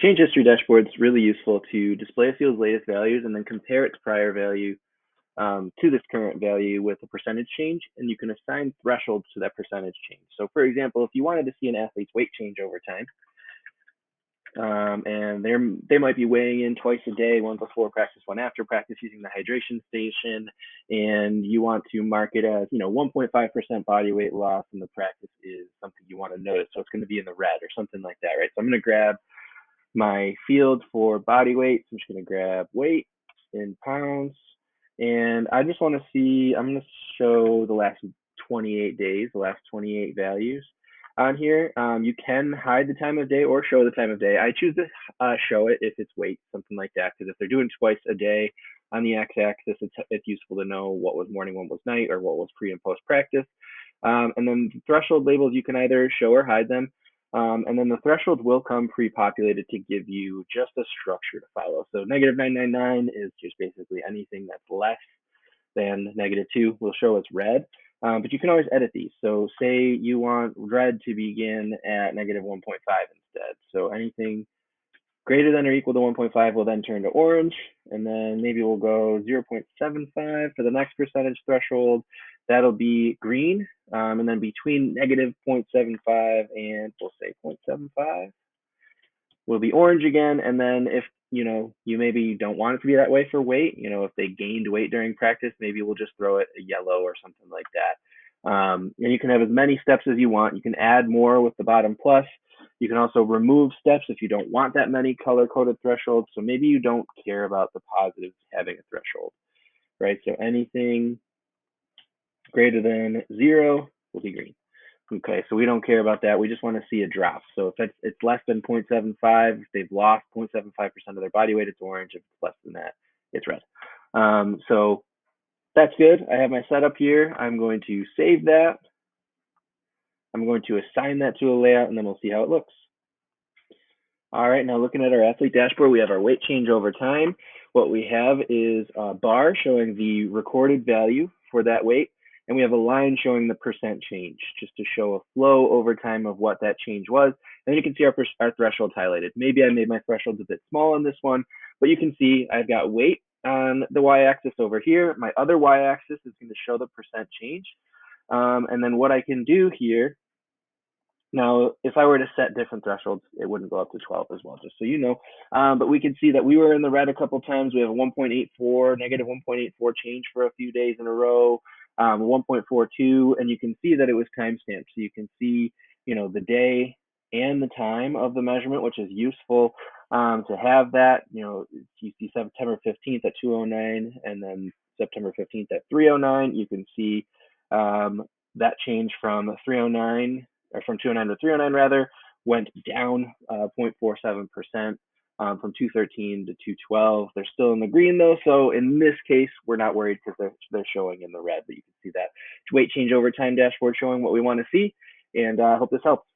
change history dashboard is really useful to display a field's latest values and then compare its prior value to this current value with a percentage change, and you can assign thresholds to that percentage change. So for example, if you wanted to see an athlete's weight change over time, and they might be weighing in twice a day, one before practice, one after practice, using the hydration station, and you want to mark it as 1.5% body weight loss, and the practice is something you want to notice, so it's going to be in the red or something like that, right? So I'm going to grab my field for body weight. So I'm just going to grab weight in pounds, and I just want to see, I'm going to show the last 28 days, the last 28 values on here. You can hide the time of day or show the time of day. I choose to show it if it's weight, something like that, because if they're doing twice a day on the x-axis, it's useful to know what was morning, what was night, or what was pre and post practice. And then the threshold labels, you can either show or hide them. And then the thresholds will come pre-populated to give you just a structure to follow. So -999 is just basically anything that's less than -2 will show as red. But you can always edit these. So say you want red to begin at -1.5 instead. So anything greater than or equal to 1.5 will then turn to orange, and then maybe we'll go 0.75 for the next percentage threshold. That'll be green, and then between -0.75 and we'll say 0.75 will be orange again. And then if you maybe don't want it to be that way for weight, if they gained weight during practice, maybe we'll just throw it a yellow or something like that. And you can have as many steps as you want. You can add more with the bottom plus. You can also remove steps if you don't want that many color-coded thresholds. So maybe you don't care about the positives having a threshold, right? So anything greater than 0 will be green. Okay, so we don't care about that. We just want to see a drop. So if it's less than 0.75, if they've lost 0.75% of their body weight, it's orange. If it's less than that, it's red. So that's good. I have my setup here. I'm going to save that. I'm going to assign that to a layout, and then we'll see how it looks. All right, now looking at our athlete dashboard, we have our weight change over time. What we have is a bar showing the recorded value for that weight, and we have a line showing the percent change, just to show a flow over time of what that change was. And then you can see our thresholds highlighted. Maybe I made my thresholds a bit small on this one, but you can see I've got weight on the y-axis over here. My other y-axis is going to show the percent change. And then what I can do here, now, if I were to set different thresholds, it wouldn't go up to 12 as well, just so you know. But we can see that we were in the red a couple times. We have a 1.84, negative 1.84 change for a few days in a row, 1.42, and you can see that it was timestamped. So you can see, the day and the time of the measurement, which is useful to have that. You see September 15th at 2:09, and then September 15th at 3:09. You can see that change from 3:09. Or from 209 to 309 rather, went down 0.47% from 213 to 212. They're still in the green though, so in this case, we're not worried because they're showing in the red, but you can see that weight change over time dashboard showing what we want to see, and I hope this helps.